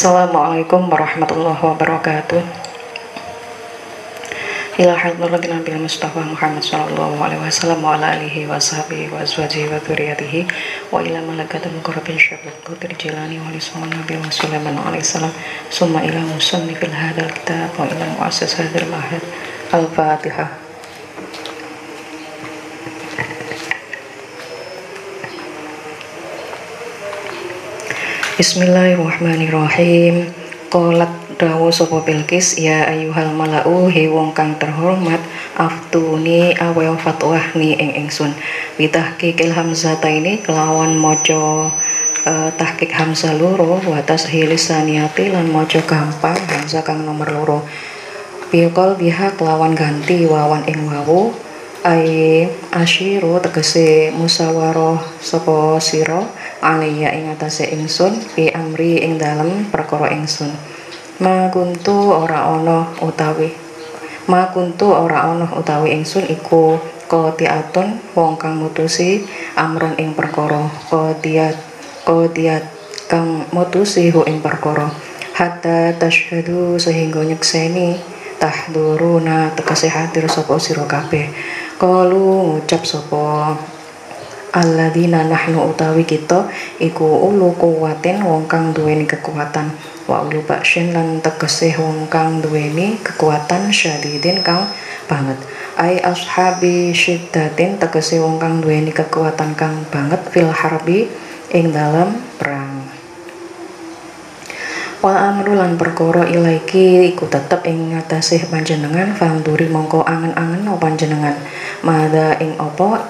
Assalamualaikum warahmatullahi wabarakatuh. Ila hadratin Nabi Mustafa Muhammad sallallahu alaihi wasallam wa ala alihi wa sahbihi wa azwajihi wa dzurriyyatihi wa ila malakatil muqarrabin syaikhul qadir jilani wa li Nabi wa sallallahu alaihi wasallam summa ila musannifil hadzal kitab wa ila muassis hadzal mahad. Al-Fatihah. Bismillahirrahmanirrahim. Qolat dawu sapa Bilqis, ya ayyuhal mala'u he wong kang terhormat, aftuni awel fatwahni ing ingsun. Bitahqiqil hamzataini kelawan maca tahqiq hamzah loro wa tashilis saniyati lan maca gampang hamzah kang nomor loro. Biqol biha kelawan ganti wawan ing wawu ai asyiru tegese musyawarah sapa sira alaiya ing atase ingsun fi amri ing dalem perkara ingsun. Ma kuntu ora ana utawi ingsun iku qati'atun wong kang mutusi amron ing perkara qatiat kang mutusi hu ing perkara hatta tasyhadu sehingga nyekseni tahduruna tegese hadir sapa sira kabeh. Qalu ngucap sapa alladzina nahnu utawi kita iku ulu kuwatin wong kang duweni kekuatan wa ulu bakshin lan tegese wong kang duweni kekuatan syadidin kang banget ai ashabi syiddatin tegese wong kang duweni kekuatan kang banget fil harbi ing dalam perang. Wal amru lan perkara ilaiki iku tetep ing ngatasé panjenengan fanduri mongko angen-angen panjenengan mada ing apa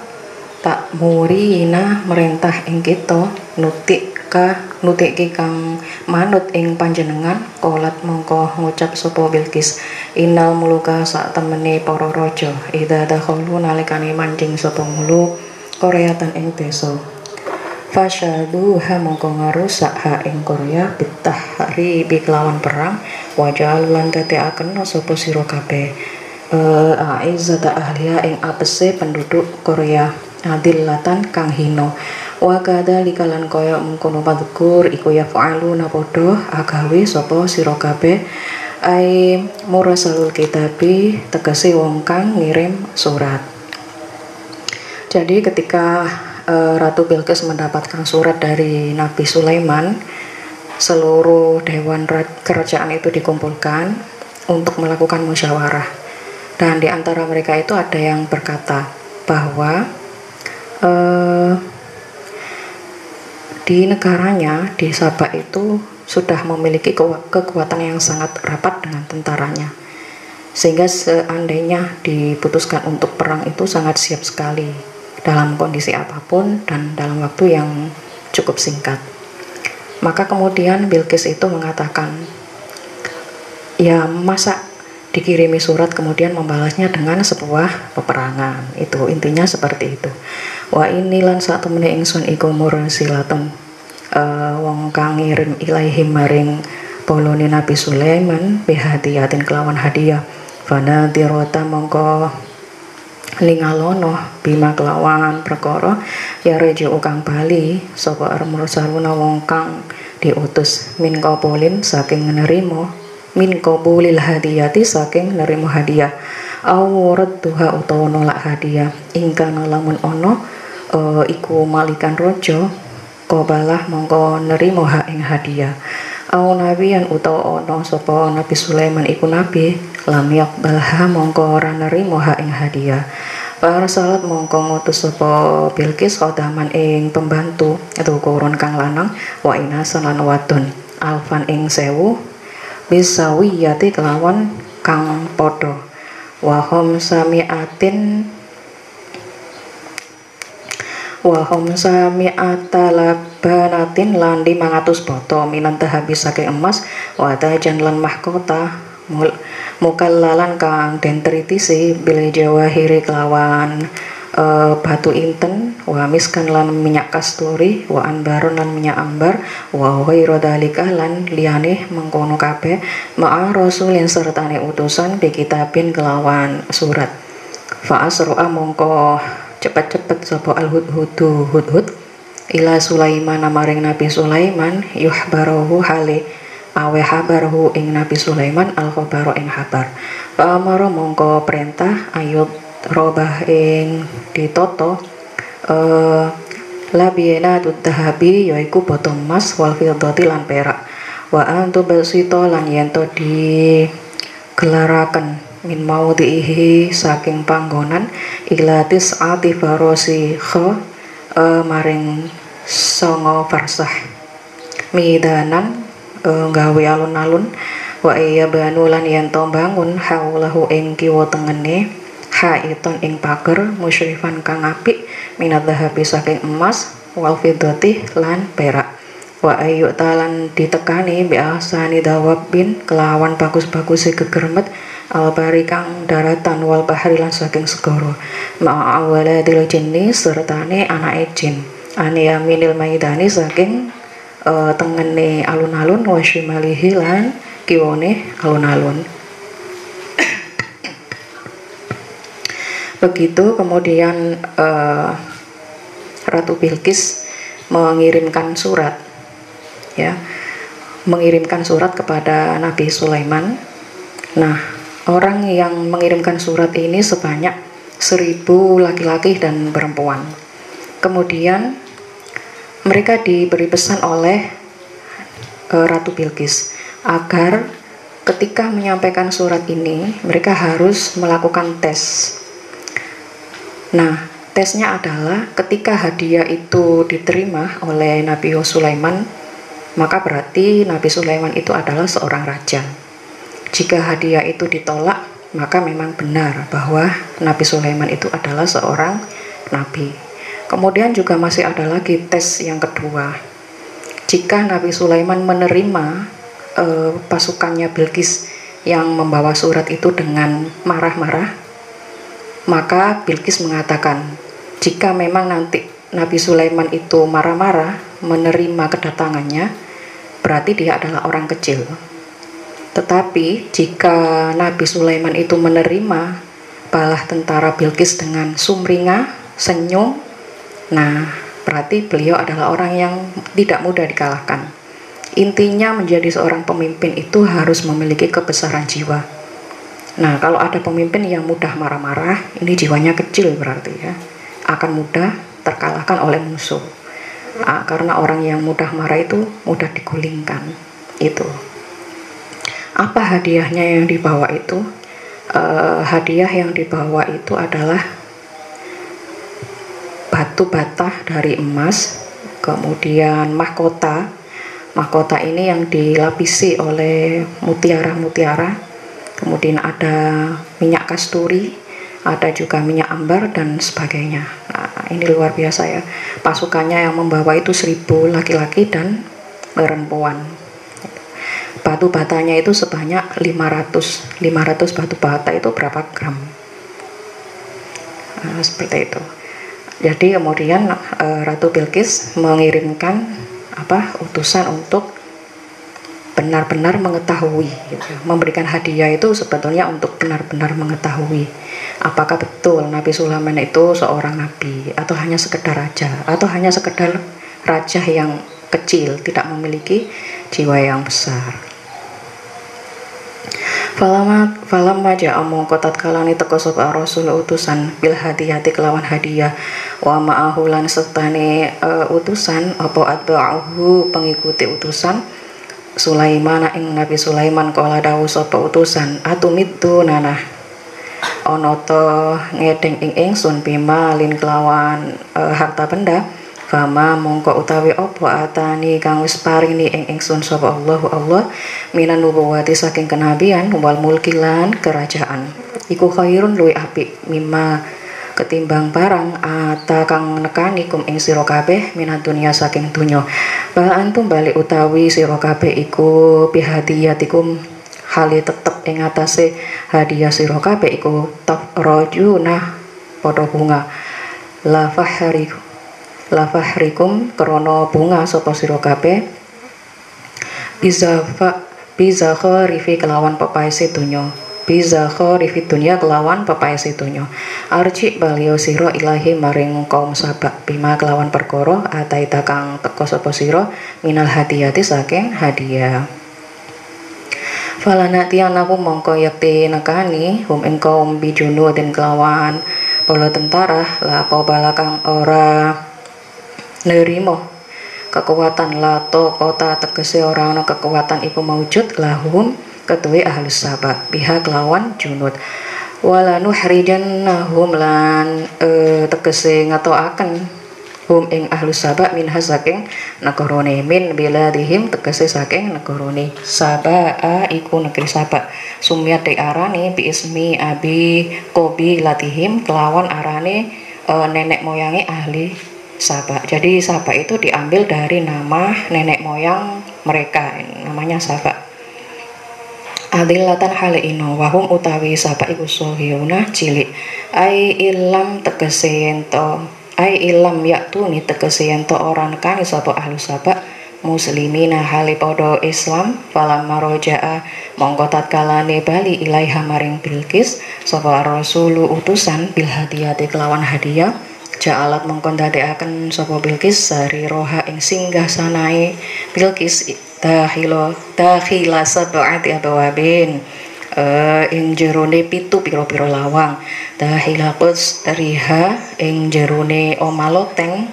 tak murina merintah ing kita nutiki kang manut ing panjenengan. Qolat mongko ngucap sapa Bilqis, innal muluka sak temene para raja idza dakhalu nalikane mancing sapa muluk Koreatan ing desa fasyadu ha mongko ngarusak ha ing Korea bitahri biklawan perang wajal lan dadekaken sapa sira kabeh aizzata ahliya ing apese penduduk Korea adillatan kang hina wa kadzalika lan kaya mengkono padkur iku ya fa'aluna padha agawe sapa sira kabeh ai murasalul kitabi tegese wong kang ngirim surat. Jadi ketika Ratu Bilqis mendapatkan surat dari Nabi Sulaiman, seluruh dewan kerajaan itu dikumpulkan untuk melakukan musyawarah. Dan di antara mereka itu ada yang berkata bahwa di negaranya, di Sabak itu sudah memiliki kekuatan yang sangat rapat dengan tentaranya. Sehingga seandainya diputuskan untuk perang itu sangat siap sekali dalam kondisi apapun dan dalam waktu yang cukup singkat. Maka kemudian Bilqis itu mengatakan, ya masa dikirimi surat kemudian membalasnya dengan sebuah peperangan. Itu intinya seperti itu. Wa inilan saat temene ingsun iku mursilatun wong kang ngirim ilaihim maring polone Nabi Sulaiman bihadiyatin kelawan hadiah. Fana dirota mongko lingalono bima kelawan perkara ya rejo kang bali sapa mursaluna wong kang diutus min qabolin saking nerimo min qabulil hadiyati saking nerimo hadiah awrat tuha utawa nolak hadiah ingkang lamun ono iku malikan rojo qabalah mongko nerimo hak ing hadiah au nabiyan utawa ono sapa Nabi Sulaiman iku nabi lam yaqbalha mongko ora nerimo hak ing hadiah. Para salat mongko ngutus sapa Bilqis khodaman ing pembantu itu kurun kang lanang wa inasan lan wadon alfan ing 1000 bisawiyati kelawan kang padha wa hum samiatin wa hum sami'ata labanatin lan 500 boto minan dahabi saking emas wa tajan lan mahkota mukallalan kang den tritisi bil jawahiri kelawan batu inten wa miskan lan minyak kasturi wa anbaron lan minyak ambar wa ghairu dzalika lan liyane mengkono kabeh ma'a rasulin sertane utusan bi kitabin kelawan surat fa asru'a mongko cepet-cepet sapa al hudhud ila Sulaiman maring Nabi Sulaiman yuhbarahu hale awe habarhu ing Nabi Sulaiman al khabaro ing habar fa amara mongko perintah ayut robah ing ditoto labiena tutahabi yaiku boto emas wal fiddati lan perak wa antu basito lan yento di gelaraken min maudhihi saking panggonan ilatis ati farosi kho maring songo farsah midanan gawe alun-alun wa iya banu lan yento bangun haulahu ing kiwa tengene haiton ing pager musyrifan kang apik minat dhahabi saking emas wal fiddati lan perak wa ayu talan ditekani bi ahsani dawabin kelawan bagus-baguse gegermet albari kang daratan wal bahri lan saking segara ma'a awaladil jinni sertane anake jin ani yaminil maidani saking tengene alun-alun wa shimalihi lan kiwane alun-alun. Begitu kemudian Ratu Bilqis mengirimkan surat, ya, mengirimkan surat kepada Nabi Sulaiman. Nah, orang yang mengirimkan surat ini sebanyak 1000 laki-laki dan perempuan. Kemudian mereka diberi pesan oleh Ratu Bilqis agar ketika menyampaikan surat ini mereka harus melakukan tes. Nah, tesnya adalah ketika hadiah itu diterima oleh Nabi Sulaiman, maka berarti Nabi Sulaiman itu adalah seorang raja. Jika hadiah itu ditolak, maka memang benar bahwa Nabi Sulaiman itu adalah seorang nabi. Kemudian juga masih ada lagi tes yang kedua. Jika Nabi Sulaiman menerima pasukannya Bilqis yang membawa surat itu dengan marah-marah, maka Bilqis mengatakan, jika memang nanti Nabi Sulaiman itu marah-marah menerima kedatangannya, berarti dia adalah orang kecil. Tetapi jika Nabi Sulaiman itu menerima balah tentara Bilqis dengan sumringah, senyum, nah berarti beliau adalah orang yang tidak mudah dikalahkan. Intinya menjadi seorang pemimpin itu harus memiliki kebesaran jiwa. Nah, kalau ada pemimpin yang mudah marah-marah, ini jiwanya kecil berarti ya, akan mudah terkalahkan oleh musuh. Karena orang yang mudah marah itu mudah digulingkan. Itu. Apa hadiahnya yang dibawa itu? Hadiah yang dibawa itu adalah batu bata dari emas, kemudian mahkota. Mahkota ini yang dilapisi oleh mutiara-mutiara. Kemudian ada minyak kasturi, ada juga minyak ambar dan sebagainya. Nah, ini luar biasa ya. Pasukannya yang membawa itu 1000 laki-laki dan perempuan. Batu batanya itu sebanyak 500 batu bata itu berapa gram? Nah, seperti itu. Jadi kemudian Ratu Bilqis mengirimkan utusan untuk benar-benar mengetahui, gitu. Memberikan hadiah itu sebetulnya untuk benar-benar mengetahui apakah betul Nabi Sulaiman itu seorang nabi atau hanya sekedar raja, atau hanya sekedar raja yang kecil, tidak memiliki jiwa yang besar. Falamma ja'a mongko tatkalane teka sapa rasul utusan bil hadiyati kelawan hadiah wa ma'ahu lan sertane utusan apa atba'uhu pengikuti utusan Sulaiman ing Nabi Sulaiman kala dawuh sapa utusan atumiddu nanah ana ta ngedeng ing ingsun bima lin kelawan harta benda fama mongko utawi apa atani kang wis parini ing ingsun sapa Allah minan nubuwati saking kenabian wal mulki lan kerajaan iku khairun luwih apik mimma ketimbang barang ata kang nekani kum ing sira kabeh minat dunya saking dunya. Bal antum balik utawi sira kabeh iku bihadiyatikum hali tetep ing atase hadiah sira kabeh iku tafrajuna padha bunga la fahrikum krana bunga sapa sira kabeh biza kharifi kelawan pepaese donya biza kharifi dunya kelawan pepaese donya arji balio sira ilahi maring kaum Sabak bima kelawan perkara ataita kang teka sapa sira minal hadiyati saking hadiah. Falana tianaku mongko yakti nekani hum ing kaum bijunu den kelawan bala tentara la apa balakang ora nerimo kekuatan lato kota tegese ora ana kekuatan iku maujud lahum ketuwe ahlus Sabak pihak lawan junud wala nuhrijannahum lan tegese ngatoaken hum ing ahlus Sabak min hasaking negarane min biladihim tegese saking negarane Sabaa iku negeri Sabak sumiyat diarani bi ismi abi kobi latihim kelawan arane nenek moyangi ahli Sabak. Jadi Sabak itu diambil dari nama nenek moyang mereka, namanya Sabak. Adillatan hale ino wahum utawi Sabak iku sohiruna cilik ai ilam tegese ento ai ilam yaktuni tegese ento ora nekani sapa ahli Sabak muslimina hale padha Islam falam marojaa mongko tatkalane bali ilaiha maring Bilqis sapa rasulu utusan bil hadiyati kelawan hadiah ja'alat mongko ndadekaken sapa Bilqis sari roha ing singgah sanae Bilqis dakhila sab'ati abawabin ing jerone pitu pira-pira lawang dahilaqus riha ing jerone omah loteng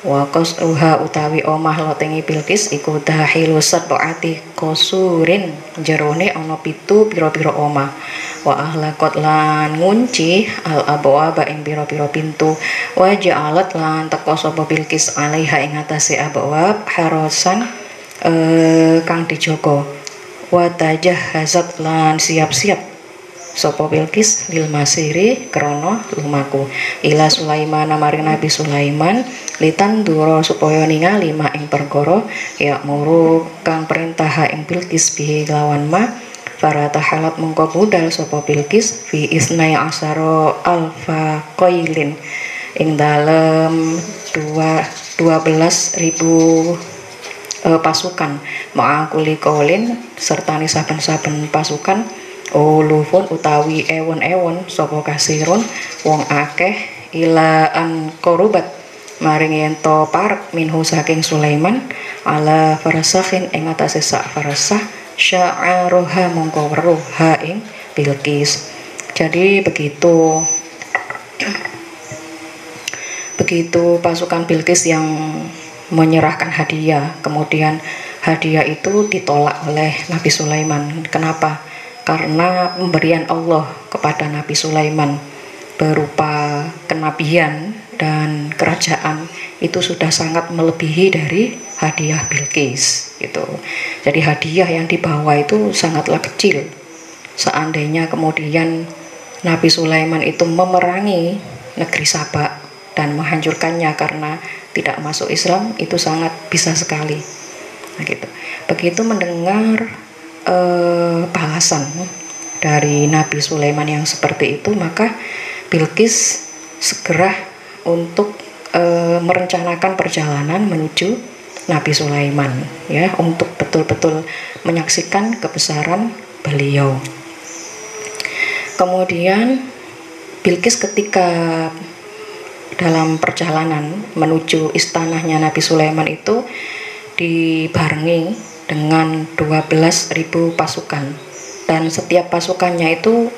wa qasuha utawi omah lotengi Bilqis iku dahilu sab'ati kosurin jerone ana pitu pira-pira omah wa ahlaqat lan ngunci al abwaba ing pira-pira pintu wa ja'alat lan teka sapa Bilqis alaiha ing atase abwab harasan kang dijaga wa tajahhazat lan siap-siap sapa Bilqis lil masiri krana lumaku ila Sulaiman maring Nabi Sulaiman litan dura supaya ningali mak ing perkara ya muru kang perintah ing Bilqis bihi lawan ma faratahalat mongko budal sapa Bilqis fi isnai asara alfa qailin ing dalem 12.000 pasukan ma'akuli qaulin sertane saben-saben pasukan ulufun utawi ewon-ewon sapa kasirun wong akeh ila an korubat maring ento parek minhu saking Sulaiman ala farasakhin ing atase sak farasah sya'aruha mongko weruh ha ing Bilqis. Jadi begitu pasukan Bilqis yang menyerahkan hadiah, kemudian hadiah itu ditolak oleh Nabi Sulaiman. Kenapa? Karena pemberian Allah kepada Nabi Sulaiman berupa kenabian dan kerajaan itu sudah sangat melebihi dari hadiah Bilqis gitu. Jadi hadiah yang dibawa itu sangatlah kecil. Seandainya kemudian Nabi Sulaiman itu memerangi negeri Sabak dan menghancurkannya karena tidak masuk Islam, itu sangat bisa sekali. Nah, gitu. Begitu mendengar balasan dari Nabi Sulaiman yang seperti itu, maka Bilqis segera untuk merencanakan perjalanan menuju Nabi Sulaiman, ya, untuk betul-betul menyaksikan kebesaran beliau. Kemudian Bilqis ketika dalam perjalanan menuju istananya Nabi Sulaiman itu dibarengi dengan 12.000 pasukan, dan setiap pasukannya itu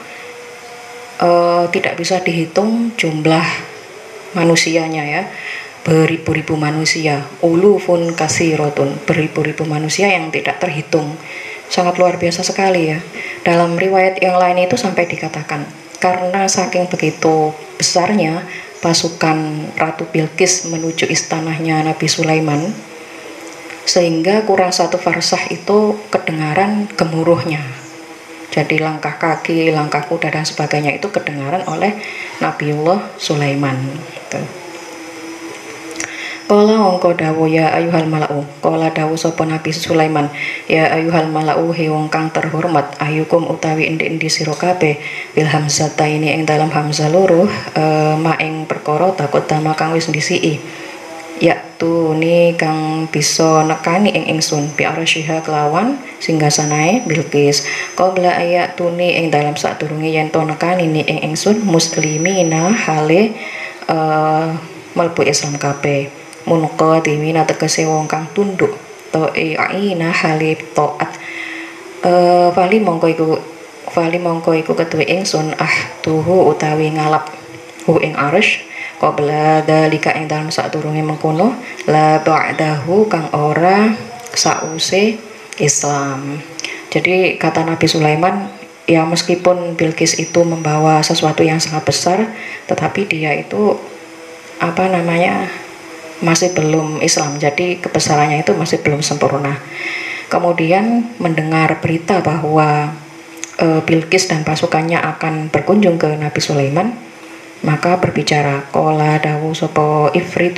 tidak bisa dihitung jumlah manusianya, ya, beribu-ribu manusia, ulufun kasirotun, beribu-ribu manusia yang tidak terhitung, sangat luar biasa sekali, ya. Dalam riwayat yang lain itu sampai dikatakan karena saking begitu besarnya pasukan Ratu Bilqis menuju istananya Nabi Sulaiman, sehingga kurang satu farsah itu kedengaran gemuruhnya. Jadi langkah kaki, langkah kuda dan sebagainya itu kedengaran oleh Nabiullah Sulaiman. Gitu. Qala wongko dawu ya ayuhal mala'u. Qala dawu sapa Nabi Sulaiman, ya ayuhal mala'u he wong kang terhormat, ayukum utawi endi-endi sira kabeh bil hamzataini ing dalam hamzah loro ma ing perkara takut dama kang wis ndisiki. Ya tuni kang bisa nekani ing ingsun bi arsyiha kelawan singgasanae Bilqis. Qabla ayat tuni ing dalam sadurunge yen to nekani ni ing ingsun muslimina hale mlebu Islam kabeh. Munqadimina tegese wong kang tunduk ta'ina halib taat fali mongko iku ketuwe ingsun tuhu utawi ngalap hu ing arsh qabla dalika ing dalem sadurunge mengkono la ba'dahu kang ora sause Islam. Jadi kata Nabi Sulaiman, ya meskipun Bilqis itu membawa sesuatu yang sangat besar, tetapi dia itu masih belum Islam, jadi kebesarannya itu masih belum sempurna. Kemudian mendengar berita bahwa Bilqis dan pasukannya akan berkunjung ke Nabi Sulaiman, maka berbicara qala dawu sapa ifrit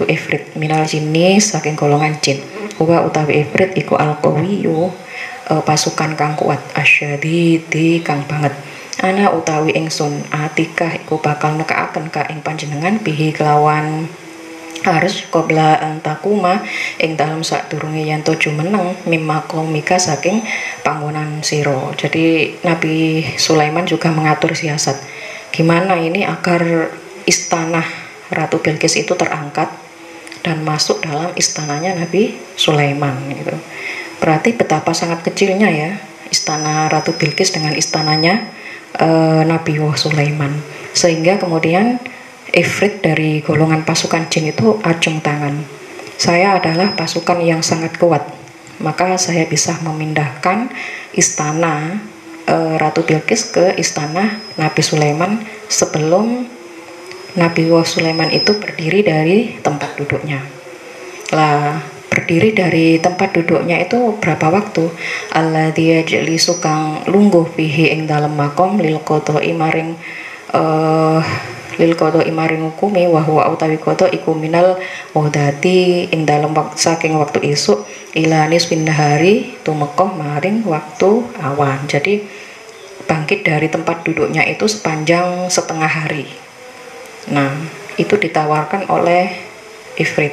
minal jinni saking golongan jin. Huwa utawi ifrit iku al-qawiyyu pasukan kang kuat, asyadidi kang banget. Ana utawi ingsun atikah iku bakal nekaaken ka ing panjenengan bihi kelawan harus qabla antakuma ing dalam sadurunge yen to jumeneng mimma qaumika saking panggonan sira. Jadi Nabi Sulaiman juga mengatur siasat gimana ini agar istana Ratu Bilqis itu terangkat dan masuk dalam istananya Nabi Sulaiman gitu. Berarti betapa sangat kecilnya ya istana Ratu Bilqis dengan istananya Nabi Sulaiman, sehingga kemudian Ifrit dari golongan pasukan jin itu acung tangan. Saya adalah pasukan yang sangat kuat, maka saya bisa memindahkan istana Ratu Bilqis ke istana Nabi Sulaiman sebelum Nabi Sulaiman itu berdiri dari tempat duduknya. Lah, berdiri dari tempat duduknya itu berapa waktu? Alladzi yajlisu kang lungguh fihi ing dalem makom lil qada'i maring imaring hukumi wa huwa utawi qada iku minal wadati ing dalem saking waktu isuk ila nisfin nahari tumeka maring waktu awan. Jadi bangkit dari tempat duduknya itu sepanjang setengah hari. Nah, itu ditawarkan oleh Ifrit.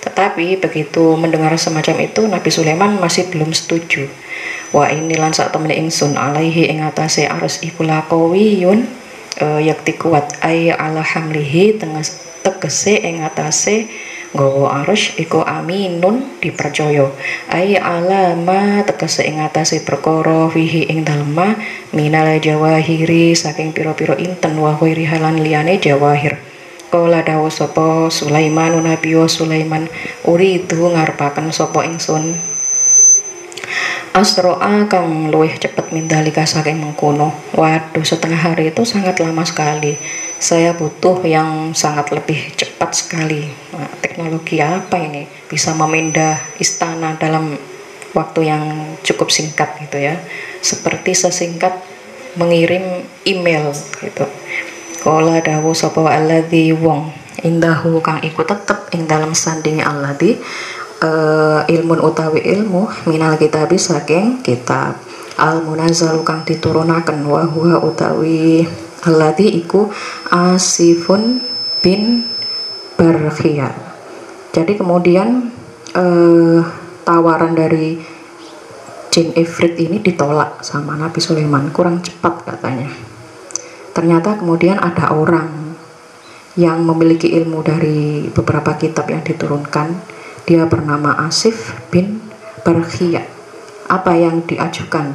Tetapi begitu mendengar semacam itu Nabi Sulaiman masih belum setuju. Wa inilan sak temene ingsun alaihi ing atase aras iku laqawiyun yakti kuat ay ala hamlihi tegese ing atase nggawa arus iku aminun dipercaya ay alama tegese ing atase perkara fihi ing dalem minal jawahiri saking pira-pira inten wa ghairi halan liyane jawahir. Kala dawuh sapa Sulaiman Nabi Sulaiman uridu ngarepaken sapa ingsun asro'a kang luwih cepet mindalika saking mengkono. Waduh, setengah hari itu sangat lama sekali. Saya butuh yang sangat lebih cepat sekali. Nah, teknologi apa ini bisa memindah istana dalam waktu yang cukup singkat gitu ya, seperti sesingkat mengirim email gitu. Qala dawu sapa alladzi wong indahu kang iku tetep ing dalam sandinge alladzi ilmun utawi ilmu minal kitabi saking kitab al munazzalu kang diturunaken wa huwa utawi alladzi iku Asifun bin Barkhiyar. Jadi kemudian tawaran dari jin Ifrit ini ditolak sama Nabi Sulaiman, kurang cepat katanya. Ternyata kemudian ada orang yang memiliki ilmu dari beberapa kitab yang diturunkan. Dia bernama Asif bin Barkhiyar. Apa yang diajukan?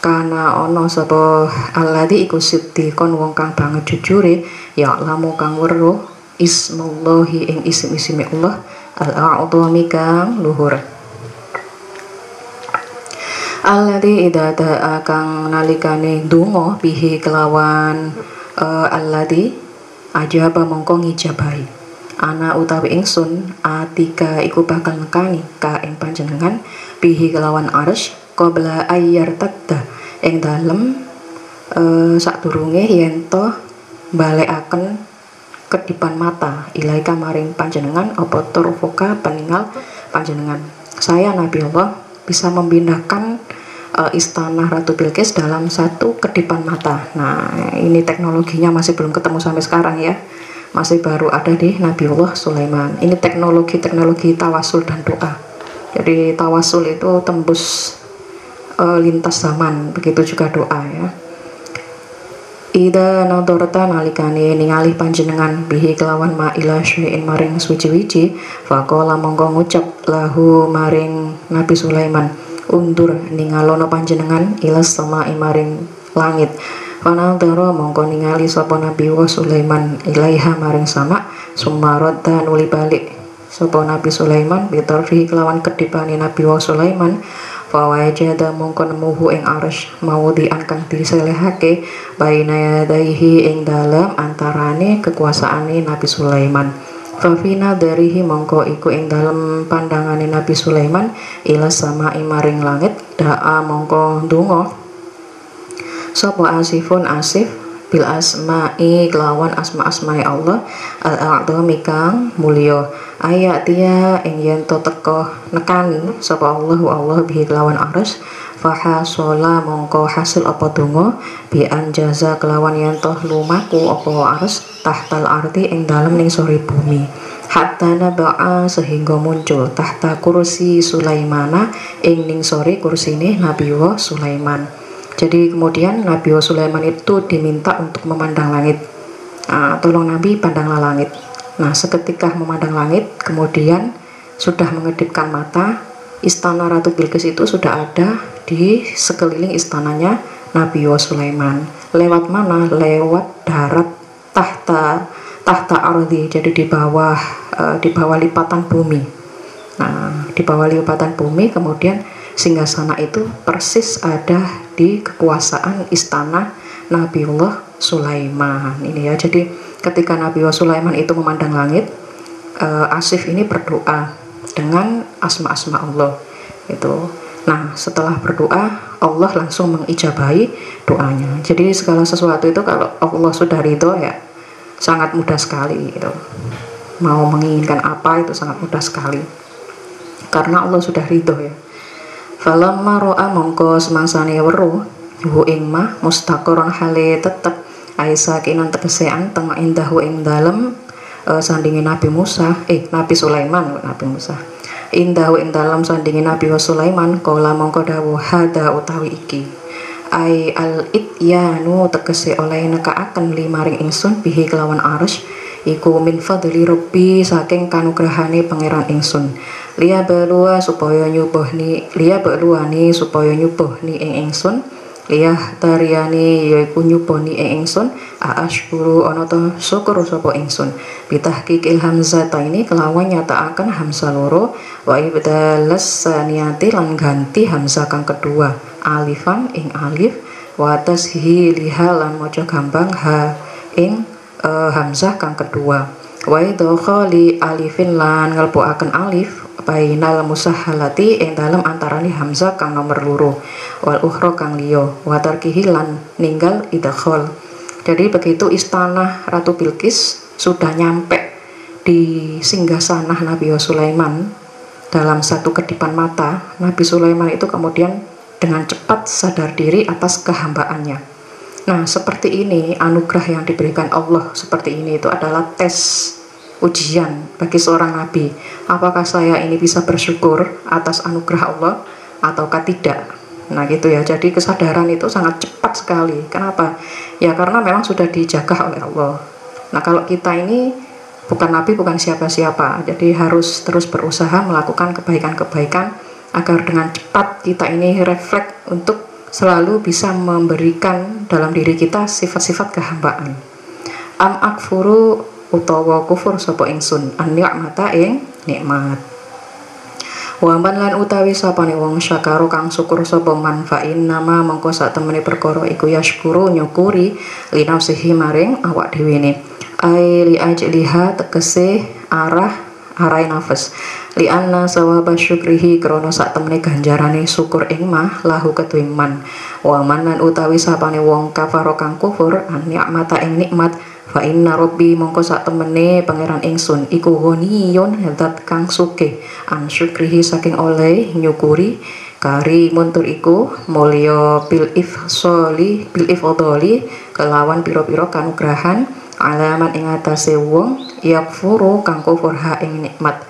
Karena ono sapa alladzi iku siddiqon wong kang banget jujure ya lamu kang weruh ismullahi ing isim-isime Allah al-a'dhami kang luhur. Alladzi idza da'a kang nalikane ndonga bihi kelawan alladzi ajaba mongko ngijabahi. Ana utawi ingsun atika iku bakal nekani ka ing panjenengan bihi kelawan arsy qabla ayyar tadda ing dalem sadurunge yen to balekaken kedipan mata ilaika maring panjenengan apa turfoka peninggal panjenengan. Saya Nabi Allah bisa memindahkan istana Ratu Bilqis dalam satu kedipan mata. Nah, ini teknologinya masih belum ketemu sampai sekarang ya. Masih baru ada di Nabiullah Sulaiman. Ini teknologi tawasul dan doa. Jadi tawasul itu tembus lintas zaman, begitu juga doa ya. Ida nadorta nalikane ningali panjenengan bihi kelawan ma ila syai'in maring suci-wici faqala mongko ngucap lahu maring Nabi Sulaiman undur ningalono panjenengan ila sama'i maring langit panaldara mongko ningali sapa Nabi Sulaiman ilaiha maring sama sumarodda nuli balik sapa Nabi Sulaiman bitarfi kelawan kedipane Nabi Sulaiman fawajada mongko nemuhu ing arsy maudhi'an kang diselehake baina yadaihi ing dalem antarane kekuasaane Nabi Sulaiman. Fafina darihi mongko iku ing dalem pandangane Nabi Sulaiman ila sama maring langit da'a mongko ndonga sapa asifun asif bil asma'i kelawan asma-asma'i Allah al-a'dhami kang mulya ayat dia ing yen to teka nekani sapa Allah bihi kelawan arsy fahasola mongko hasil apa donga bi anjaza kelawan yen to lumaku apa arsy tahtal arti ing dalem ning sore bumi hatta naba'a sehingga muncul tahta kursi Sulaimana ing ning sore kursine Nabi Sulaiman. Jadi kemudian Nabi Sulaiman itu diminta untuk memandang langit. Tolong Nabi pandanglah langit. Nah, seketika memandang langit, kemudian sudah mengedipkan mata, istana Ratu Bilqis itu sudah ada di sekeliling istananya Nabi Sulaiman. Lewat mana? Lewat darat tahta ardi, jadi di bawah lipatan bumi. Nah, di bawah lipatan bumi kemudian singgasana itu persis ada di kekuasaan istana Nabiullah Sulaiman ini ya. Jadi ketika Nabi Sulaiman itu memandang langit, Asif ini berdoa dengan asma-asma Allah itu. Nah, setelah berdoa Allah langsung mengijabahi doanya. Jadi segala sesuatu itu kalau Allah sudah ridho ya sangat mudah sekali gitu. Mau menginginkan apa itu sangat mudah sekali karena Allah sudah ridho ya. Falamma ro'a mongko semangsane weruh hu ing mah mustaqoron hale tetep aisa kinan tegesean tengah indahu ing dalem sandingin Nabi Sulaiman indahu ing dalem sandingin Nabi Sulaiman kala mongko dawuh hada utawi iki ai al ityanu tegese oleh nekaaken limaring ingsun bihi kelawan arsy iku min fadli rabbi saking kanugrahane pangeran ingsun liya beluani supaya nyubuhni ing ingsun liya tariani yaiku nyubuhni ing ingsun aashkuru ana ta syukur sapa ingsun bitahqiqil hamzata ini kelawan nyataaken hamzah loro wa ibdalas saniyati lan ganti hamzah kang kedua alifan ing alif wa tashiliha lan maca gambang ha ing hamzah kang kedua wa idkhali alifin lan ngelbokaken alif bainal musahhalati ing dalem antarane hamzah kang nomor loro wal ukhra kang liya wa tarkihi lan ninggal idkhal. Jadi begitu istana Ratu Bilqis sudah nyampe di singgasana Nabi Sulaiman dalam satu kedipan mata, Nabi Sulaiman itu kemudian dengan cepat sadar diri atas kehambaannya. Nah, seperti ini anugerah yang diberikan Allah seperti ini itu adalah tes ujian bagi seorang nabi. Apakah saya ini bisa bersyukur atas anugerah Allah ataukah tidak? Nah gitu ya. Jadi kesadaran itu sangat cepat sekali. Kenapa? Ya karena memang sudah dijaga oleh Allah. Nah kalau kita ini bukan nabi, bukan siapa-siapa, jadi harus terus berusaha melakukan kebaikan-kebaikan agar dengan cepat kita ini refleks untuk selalu bisa memberikan dalam diri kita sifat-sifat kehambaan. Am akfuru utawa kufur sapa ingsun an ni'mata ing nikmat wa man lan utawi sapane wong syakaro kang syukur sapa man fa inna ma mongko sak temene perkara iku yasyukuru nyukuri li nafsihi maring awak dhewe ne ai li ajliha tegese arah arai nafas li anna sawaba syukrihi krana sak temene ganjarane syukur ing mah lahu kedue man wa manan utawi sapane wong kafaro kang kufur an nikmata ing nikmat fa inna rabbi mongko sak temene pangeran ingsun iku ghaniyun zat kang sugih an syukrihi saking oleh nyukuri kari muntur iku mulya bil ifdoli kelawan pira-pira kanugrahan alaman ing atase wong yakfuru kang kufur ha ing nikmat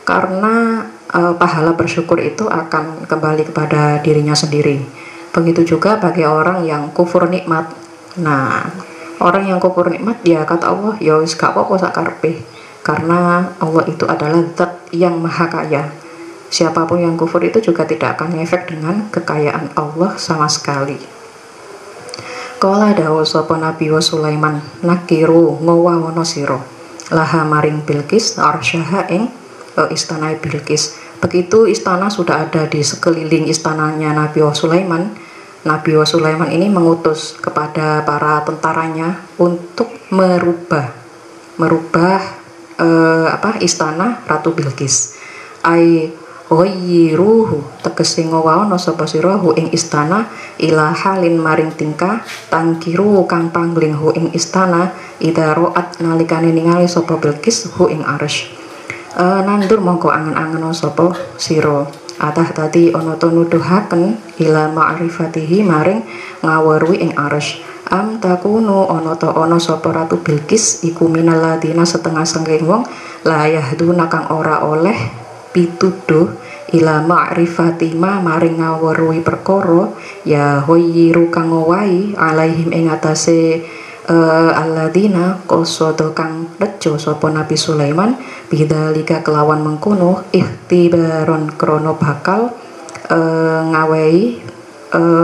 karena pahala bersyukur itu akan kembali kepada dirinya sendiri. Begitu juga bagi orang yang kufur nikmat. Nah, orang yang kufur nikmat ya kata Allah ya wis gak apa-apa sak karepe karena Allah itu adalah zat yang maha kaya. Siapapun yang kufur itu juga tidak akan ngefek dengan kekayaan Allah sama sekali. Kala dawuh sapa Nabi wa Sulaiman nakiru ngowawono sira laha maring Bilqis arsyaha ing istana Bilqis. Begitu istana sudah ada di sekeliling istananya Nabi wa Sulaiman, Nabi wa Sulaiman ini mengutus kepada para tentaranya untuk merubah istana Ratu Bilqis. Ai ghayyiruhu tegese ngowaono sapa sira hu ing istana ila halin maring tingkah tangkiru kang pangling hu ing istana ida roat nalikane ningali sapa Bilqis hu ing arsy nandur mongko angen-angen sapa sira atah tadi ana to nuduhaken ila ma'rifatihi maring ngaweruhi ing arsy am takunu ana sapa Ratu Bilqis iku minal ladina setengah sengking wong la yahduna kang ora oleh pituduh ila ma'rifati ma maring ngaweruhi perkara ya hoyiru kang ngowahi alaihim ing atase alladina qasada kang rejo sapa Nabi Sulaiman bidzalika kelawan mengkono ihtibaron krana bakal ngawehi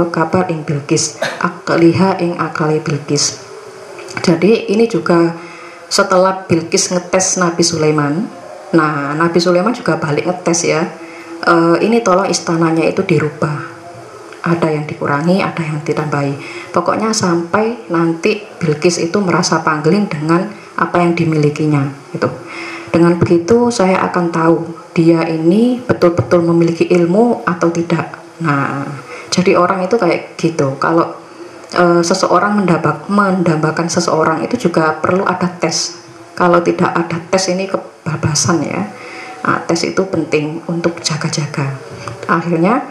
kabar ing Bilqis akliha ing akale Bilqis. Jadi ini juga setelah Bilqis ngetes Nabi Sulaiman. Nah, Nabi Sulaiman juga balik ngetes ya. Ini tolong istananya itu dirubah. Ada yang dikurangi, ada yang ditambahi. Pokoknya sampai nanti Bilqis itu merasa pangling dengan apa yang dimilikinya. Gitu. Dengan begitu saya akan tahu dia ini betul-betul memiliki ilmu atau tidak. Nah, jadi orang itu kayak gitu. Kalau seseorang mendambakan seseorang itu juga perlu ada tes. Kalau tidak ada tes ini kebabasan ya. Nah, tes itu penting untuk jaga-jaga. Akhirnya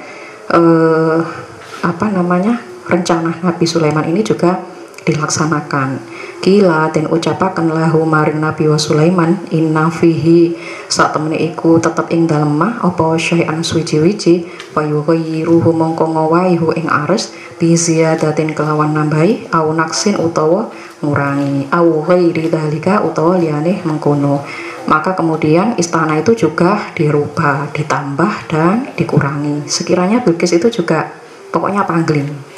rencana Nabi Sulaiman ini juga dilaksanakan. Kila dan ucapaken lahu maring Nabi wa Sulaiman inna fihi sak temene iku tetep ing dalem mah apa syai'an suci-wici wa yughayyiruhu mongko ngowahi hu ing ares bi ziyadatin kelawan nambahi au naksin utawa ngurangi au ghairi dalika utawa liyane mengkono. Maka kemudian istana itu juga dirubah, ditambah dan dikurangi. Sekiranya Bilqis itu juga pokoknya pangling.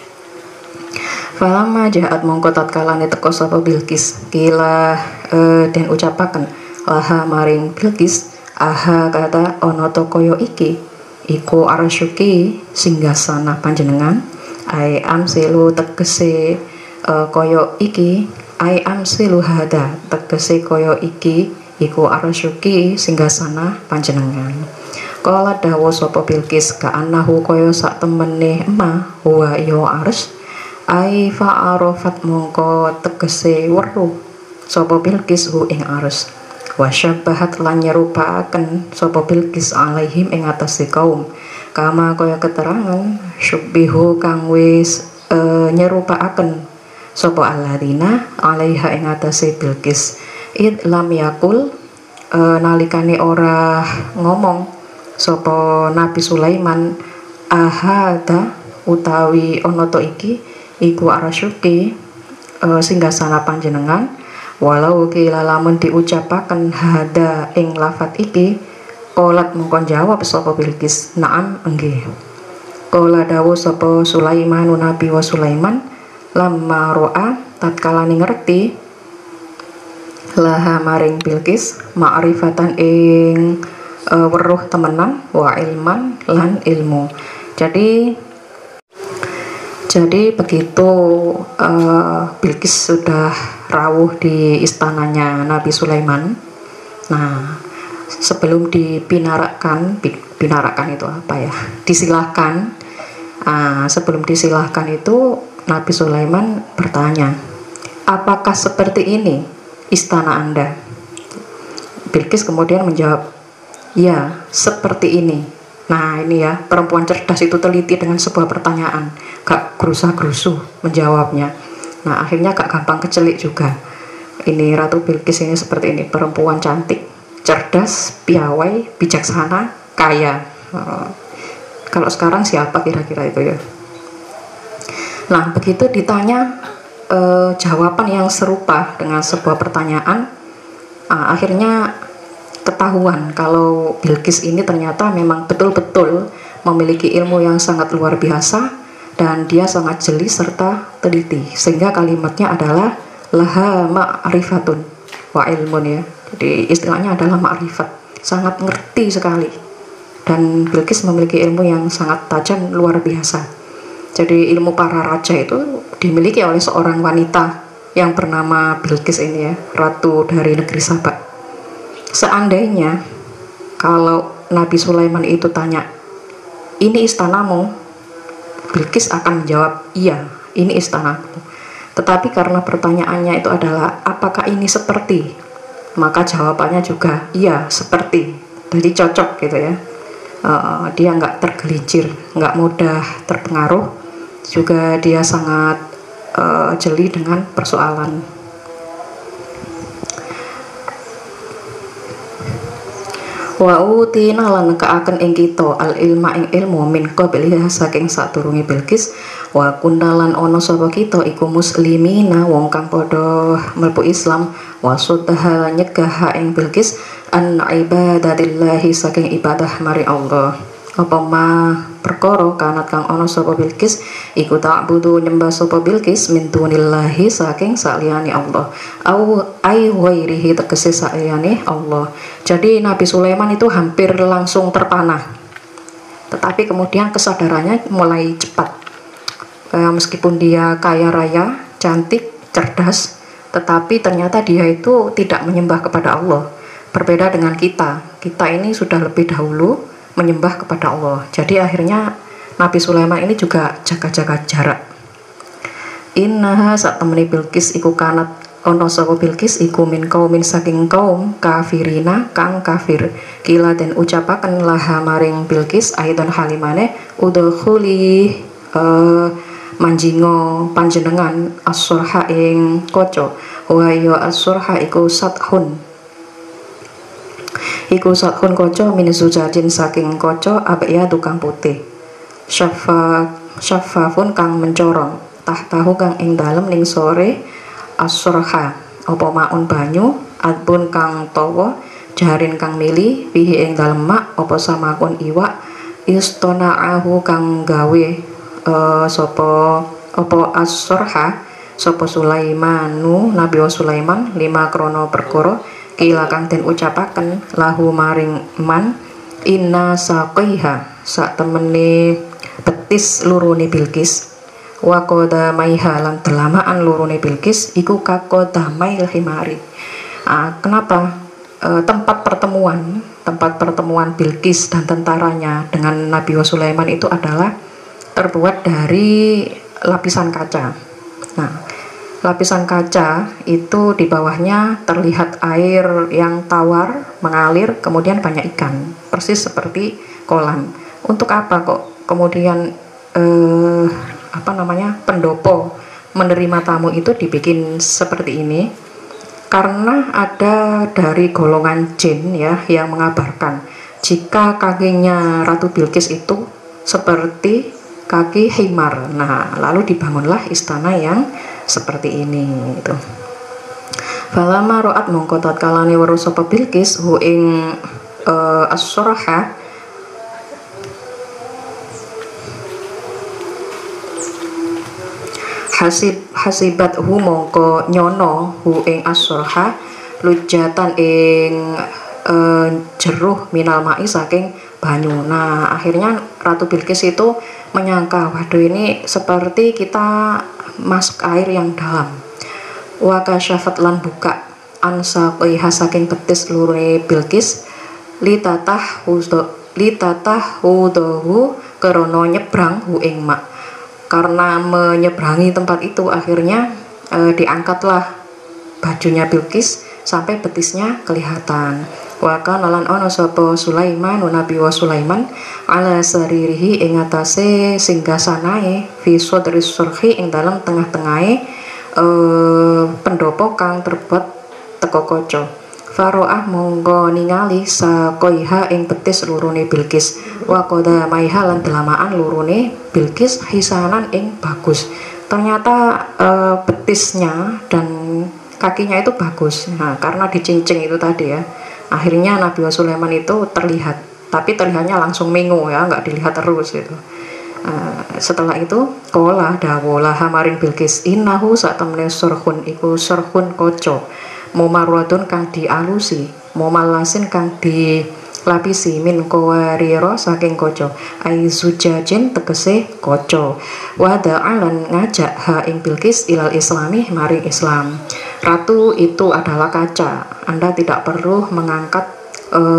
Falamma jahat mongko tatkalane teka sapa Bilqis kila den ucapaken laha maring Bilqis aha kata ana to kaya iki iku arsyuki singgasana panjenengan ai amsilu tegese kaya iki ai amsilu hada tegese kaya iki iku arsyuki singgasana panjenengan. Kala dawuh sapa Bilqis ka annahu kaya sak temene emah wa ya arsy ai fa'arafat mongko tegese weruh sapa Bilqis hu ing arsy wa syabbahat lan nyerupaaken sapa Bilqis alaihim ing atase kaum kama kaya keterangan syubbihu kang wis nyerupaaken sapa alladzina alaiha ing atase Bilqis id lam yakul nalikane ora ngomong sapa Nabi Sulaiman ahada utawi ana to iki iku arasyuki singgasana panjenengan walau kila lamun diucapaken hada ing lafat iki qolat mongkon jawab sapa Bilqis na'am nggih. Qala dawuh sapa Sulaiman Nabi wa Sulaiman lamma ro'a tatkala ngerti laha maring Bilqis ma'rifatan ing weruh temenan wa ilman lan ilmu. Jadi begitu Bilqis sudah rawuh di istananya Nabi Sulaiman. Nah, sebelum binarakan itu apa ya, disilahkan. Sebelum disilahkan itu Nabi Sulaiman bertanya, apakah seperti ini istana Anda? Bilqis kemudian menjawab, ya seperti ini. Nah ini ya, perempuan cerdas itu teliti dengan sebuah pertanyaan, gak gerusah-gerusuh menjawabnya. Nah akhirnya gak gampang kecelik juga. Ini Ratu Bilqis ini seperti ini, perempuan cantik, cerdas, piawai, bijaksana, kaya. Kalau sekarang siapa kira-kira itu ya? Nah begitu ditanya jawaban yang serupa dengan sebuah pertanyaan, akhirnya ketahuan kalau Bilqis ini ternyata memang betul-betul memiliki ilmu yang sangat luar biasa dan dia sangat jeli serta teliti, sehingga kalimatnya adalah laha ma'rifatun wa ilmun ya. Jadi istilahnya adalah ma'rifat, sangat ngerti sekali, dan Bilqis memiliki ilmu yang sangat tajam luar biasa. Jadi ilmu para raja itu dimiliki oleh seorang wanita yang bernama Bilqis ini ya, ratu dari negeri Saba. Seandainya kalau Nabi Sulaiman itu tanya, ini istanamu, Bilqis akan menjawab, iya ini istanaku. Tetapi karena pertanyaannya itu adalah apakah ini seperti, maka jawabannya juga iya seperti. Jadi cocok gitu ya. Dia nggak tergelincir, nggak mudah terpengaruh, juga dia sangat jeli dengan persoalan. Wa utina lan kaaken ing kita al ilma ing ilmu min qabliha saking sadurunge Bilqis, wa kundalan ana sapa kita iku muslimina wong kang padha mlebu Islam, wa suddaha nyegah ing Bilqis an ibadatillahi saking ibadah mari Allah. Apa ma perkara kanat kang ana sapa Bilqis iku ta'budu nyembah sapa Bilqis min dunillahi saking saliyane Allah, au ai wairihi tegese saliyane Allah. Jadi Nabi Sulaiman itu hampir langsung terpanah, tetapi kemudian kesadarannya mulai cepat. Meskipun dia kaya raya, cantik, cerdas, tetapi ternyata dia itu tidak menyembah kepada Allah. Berbeda dengan kita ini sudah lebih dahulu menyembah kepada Allah. Jadi akhirnya Nabi Sulaiman ini juga jaga-jaga jarak. Innaha sak temeni Bilqis iku kanat ana sapa Bilqis iku min kaumin saking kaum kafirina kang kafir. Kila den ucapaken laha maring Bilqis aidan halimane udkhuli manjingo panjenengan as-surha ing kaca. Wa ya as-surha iku sathun kaca min zujajin saking kaca abya tukang putih, syafafun kang mencorong, tahtahu kang ing dalem ning sore as-surha apa maun banyu, adbun kang tawa, jarin kang mili fihi ing dalem mak apa samakun iwak, istonaahu kang gawe sapa apa as-surha sapa Sulaimanu Nabi Sulaiman lima krono perkara kila kang den ucapaken lahu maring man inna saqiha sak temene betis lurune Bilqis wa qada maiha lan delamaan lurune Bilqis iku kakoda mail himari. Kenapa tempat pertemuan Bilqis dan tentaranya dengan Nabi Sulaiman itu adalah terbuat dari lapisan kaca. Nah, lapisan kaca itu di bawahnya terlihat air yang tawar mengalir, kemudian banyak ikan, persis seperti kolam. Untuk apa kok kemudian pendopo menerima tamu itu dibikin seperti ini? Karena ada dari golongan jin ya yang mengabarkan jika kakinya Ratu Bilqis itu seperti kaki himar. Nah, lalu dibangunlah istana yang seperti ini itu. Falama ro'at mongko tatkalane weruh sapa Bilqis hu ing as-surha hasibat hu mongko nyono hu ing as-surha lujatan ing jeruh minal ma'i saking banyu. Nah, akhirnya Ratu Bilqis itu menyangka, waduh ini seperti kita masuk air yang dalam. Wa kasyafat lan buka ansa qiha saking betis lurune Bilqis litatahudahu kerono nyebrang hu ing mak. Karena menyeberangi tempat itu akhirnya diangkatlah bajunya Bilqis sampai betisnya kelihatan. Wa kana lan ana sapa Sulaiman nabi wa Sulaiman ala saririhi ing atase singgasanae fi sodris surhi ing dalam tengah-tengahe pendopo kang terbuat teko kaca. Faro'ah monggo ningali sakoiha ing betis lurune Bilqis wa qada maiha lan delamaan lurune Bilqis hisanan ing bagus. Ternyata betisnya dan kakinya itu bagus. Nah, karena dicincing itu tadi ya. Akhirnya Nabi Sulaiman itu terlihat, tapi terlihatnya langsung mengu ya, nggak dilihat terus itu. Setelah itu kola dawola hamaring Bilqis innahu sak temene surhun iku surhun koco mumarwadun kang dialusi mumalasin kang dilapisi min kawariro saking koco aizujajin tegese koco wada'alan ngajak ha ing Bilqis ilal islami maring Islam. Ratu itu adalah kaca, Anda tidak perlu mengangkat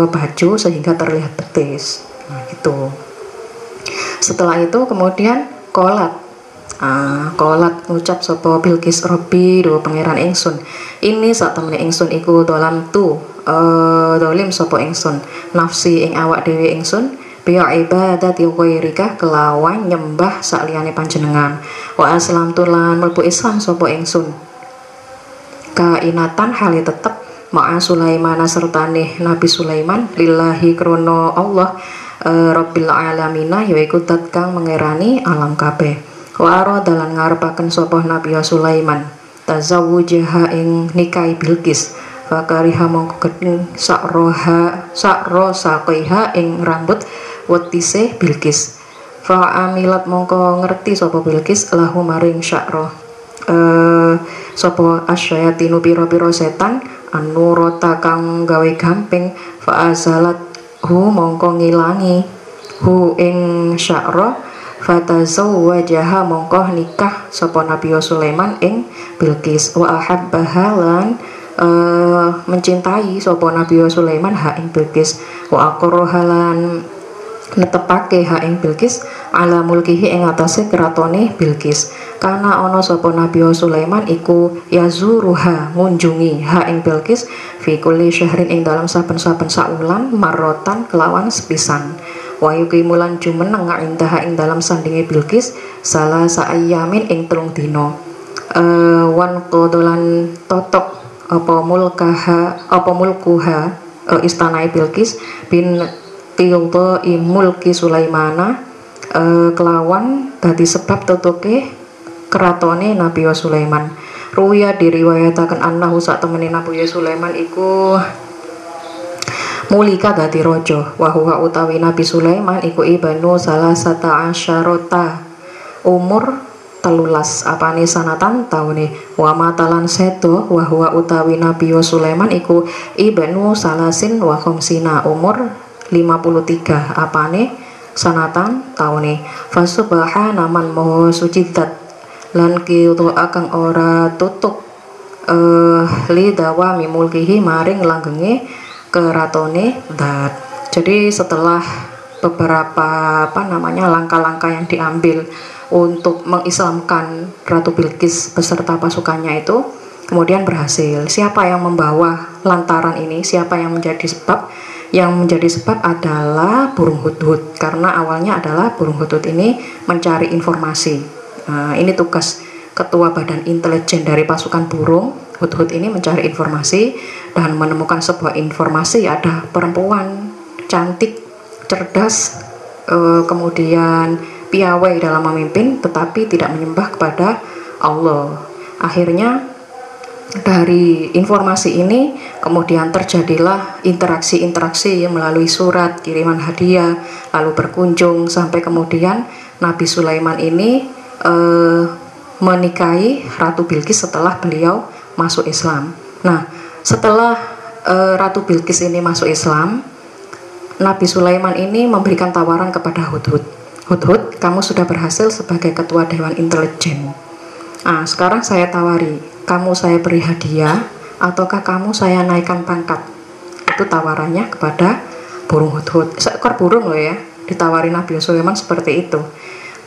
baju sehingga terlihat betis. Nah, itu. Setelah itu kemudian kolat ngucap sapa Bilqis Robbi do pangeran ingsun ini sak temene ingsun iku dolam tu dolim sapa ingsun nafsi ing awak dhewe ingsun biya ibadati ghairika kelawan nyembah sakliyane panjenengan wa aslam tulan mlebu Islam sapa ingsun kainatan hale tetep ma'a Sulaiman sertane Nabi Sulaiman lillahi krono Allah Rabbil alamina yaiku zat kang mengerani alam kabeh. Wa dalan ngarepaken sapa Nabi Sulaiman tazawujaha ing nikahi Bilqis fakariha mongko gedeng sakroha saqiha ing rambut wetise Bilqis fa amilat mongko ngerti sapa Bilqis lahu maring syakro sapa asyayatinu pira-pira setan anurata kang gawe gamping fa azalat hu mongko ngilangi hu ing syakro fatazawwajaha mongko nikah sapa Nabi Sulaiman ing Bilqis wa ahabbaha lan mencintai sapa Nabi Sulaiman ha ing Bilqis wa aqraha lan netepake ha ing Bilqis ala mulkihi ing atase keratone Bilqis kana ana sapa Nabi Sulaiman iku yazuruha ngunjungi ha ing Bilqis fi kulli syahrin ing dalam saben-saben saulan marotan kelawan sepisan wa yuqimulan jumeneng indaha ing dalam sandinge Bilqis salah saayamin ing 3 dina wan qodolan totok apa mulkuha istanae Bilqis bin tildo mulki Sulaimana kelawan dadi sebab tutuke keratone Nabi Sulaiman. Ruya diriwayataken annahu sak temene Nabi Sulaiman iku mulika dadi raja wa huwa utawi Nabi Sulaiman iku ibnu salasata asyarota umur 13 apane sanatan taune wa matalan sedo wa huwa utawi Nabi Sulaiman iku ibnu salasin wa khamsina umur 53 apane sanatan taune fasubhana man moho suci dat lan kitu akang ora tutup lidawa mimulkihi maring langgenge keratone dat. Jadi setelah beberapa langkah-langkah yang diambil untuk mengislamkan Ratu Bilqis beserta pasukannya itu kemudian berhasil. Siapa yang membawa lantaran ini? Siapa yang menjadi sebab? Yang menjadi sebab adalah burung hudhud, karena awalnya adalah burung hudhud ini mencari informasi. Nah, ini tugas ketua badan intelijen dari pasukan burung hudhud ini mencari informasi dan menemukan sebuah informasi ada perempuan cantik, cerdas, kemudian piawai dalam memimpin tetapi tidak menyembah kepada Allah. Akhirnya dari informasi ini kemudian terjadilah interaksi-interaksi melalui surat, kiriman hadiah, lalu berkunjung sampai kemudian Nabi Sulaiman ini menikahi Ratu Bilqis setelah beliau masuk Islam. Nah, setelah Ratu Bilqis ini masuk Islam, Nabi Sulaiman ini memberikan tawaran kepada Hudhud. Hudhud, kamu sudah berhasil sebagai ketua Dewan Intelijen. Nah, sekarang saya tawari, kamu saya beri hadiah, ataukah kamu saya naikkan pangkat? Itu tawarannya kepada burung hudhud, seekor burung loh ya, ditawari Nabi Sulaiman seperti itu.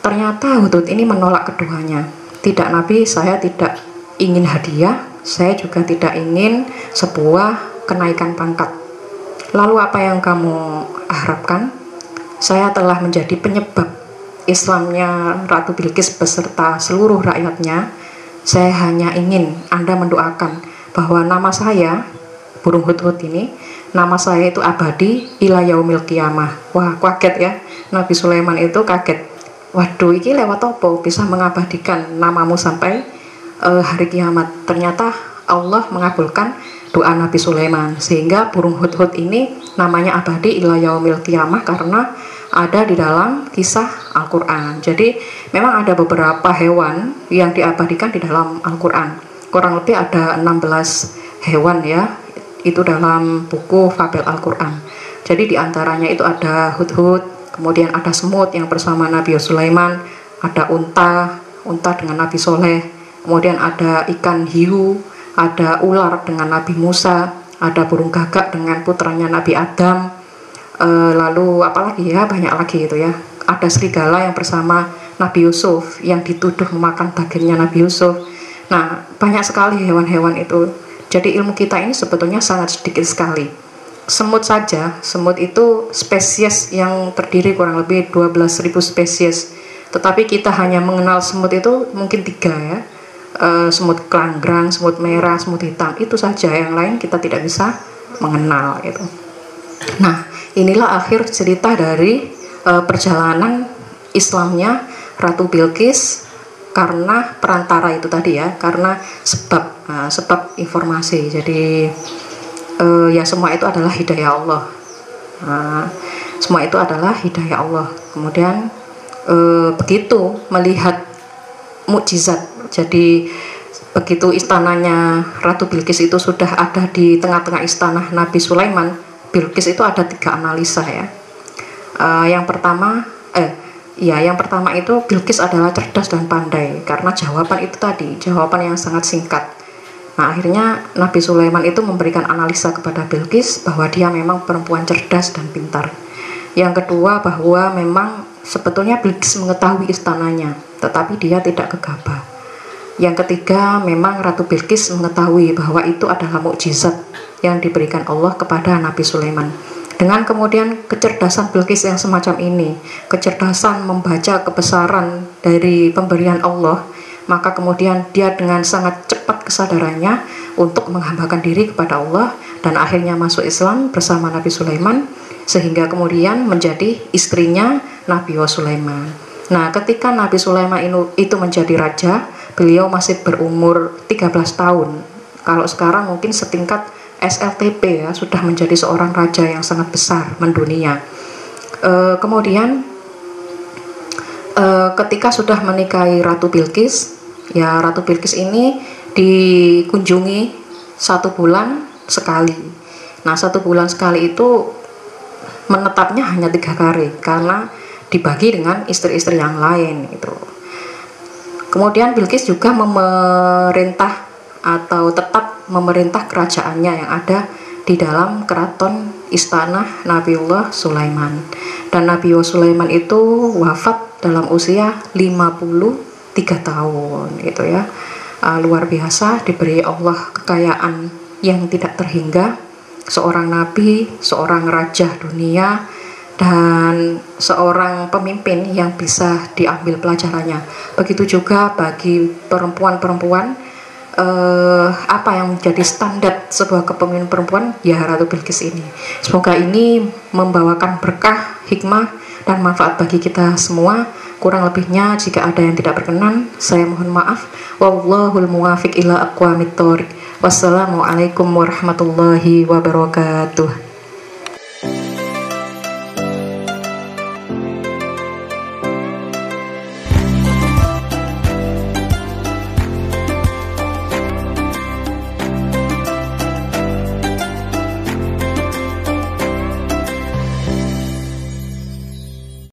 Ternyata hudhud ini menolak keduanya. Tidak Nabi, saya tidak ingin hadiah, saya juga tidak ingin sebuah kenaikan pangkat. Lalu apa yang kamu harapkan? Saya telah menjadi penyebab Islamnya Ratu Bilqis beserta seluruh rakyatnya. Saya hanya ingin Anda mendoakan bahwa nama saya, burung hudhud ini, nama saya itu abadi ila yaumil qiyamah. Wah, kaget ya. Nabi Sulaiman itu kaget. Waduh, ini lewat apa bisa mengabadikan namamu sampai hari kiamat. Ternyata Allah mengabulkan doa Nabi Sulaiman, sehingga burung hudhud ini namanya abadi ila yaumil qiyamah karena ada di dalam kisah Al-Quran. Jadi memang ada beberapa hewan yang diabadikan di dalam Al-Quran. Kurang lebih ada 16 hewan ya, itu dalam buku Fabel Al-Quran. Jadi diantaranya itu ada hudhud, kemudian ada semut yang bersama Nabi Sulaiman, ada unta dengan Nabi Soleh, kemudian ada ikan hiu, ada ular dengan Nabi Musa, ada burung gagak dengan putranya Nabi Adam, lalu apalagi ya, banyak lagi itu ya. Ada serigala yang bersama Nabi Yusuf yang dituduh memakan dagingnya Nabi Yusuf. Nah, banyak sekali hewan-hewan itu. Jadi ilmu kita ini sebetulnya sangat sedikit sekali. Semut saja, semut itu spesies yang terdiri kurang lebih 12.000 spesies. Tetapi kita hanya mengenal semut itu mungkin 3 ya. Semut kelanggrang, semut merah, semut hitam, itu saja. Yang lain kita tidak bisa mengenal itu. Nah, inilah akhir cerita dari perjalanan Islamnya Ratu Bilqis karena perantara itu tadi ya, karena sebab informasi. Jadi ya semua itu adalah hidayah Allah. Semua itu adalah hidayah Allah. Kemudian begitu melihat mukjizat, jadi begitu istananya Ratu Bilqis itu sudah ada di tengah-tengah istana Nabi Sulaiman, Bilqis itu ada 3 analisa ya. Yang pertama itu Bilqis adalah cerdas dan pandai karena jawaban itu tadi, jawaban yang sangat singkat. Nah, akhirnya Nabi Sulaiman itu memberikan analisa kepada Bilqis bahwa dia memang perempuan cerdas dan pintar. Yang kedua, bahwa memang sebetulnya Bilqis mengetahui istananya, tetapi dia tidak gegabah. Yang ketiga, memang Ratu Bilqis mengetahui bahwa itu adalah mukjizat yang diberikan Allah kepada Nabi Sulaiman. Dengan kemudian kecerdasan Bilqis yang semacam ini, kecerdasan membaca kebesaran dari pemberian Allah, maka kemudian dia dengan sangat cepat kesadarannya untuk menghambakan diri kepada Allah dan akhirnya masuk Islam bersama Nabi Sulaiman, sehingga kemudian menjadi istrinya Nabi Sulaiman. Nah, ketika Nabi Sulaiman itu menjadi raja, beliau masih berumur 13 tahun. Kalau sekarang mungkin setingkat SLTP ya, sudah menjadi seorang raja yang sangat besar mendunia. Kemudian ketika sudah menikahi Ratu Bilqis, ya Ratu Bilqis ini dikunjungi 1 bulan sekali. Nah, 1 bulan sekali itu menetapnya hanya 3 kali karena dibagi dengan istri-istri yang lain itu. Kemudian Bilqis juga memerintah atau tetap memerintah kerajaannya yang ada di dalam keraton istana Nabiullah Sulaiman. Dan Nabiullah Sulaiman itu wafat dalam usia 53 tahun gitu ya. Luar biasa, diberi Allah kekayaan yang tidak terhingga, seorang nabi, seorang raja dunia, dan seorang pemimpin yang bisa diambil pelajarannya. Begitu juga bagi perempuan-perempuan, apa yang menjadi standar sebuah kepemimpinan perempuan, ya Ratu Bilqis ini. Semoga ini membawakan berkah, hikmah, dan manfaat bagi kita semua. Kurang lebihnya jika ada yang tidak berkenan, saya mohon maaf. Wallahul muwafiq ila aqwamit thoriq. Wassalamualaikum warahmatullahi wabarakatuh.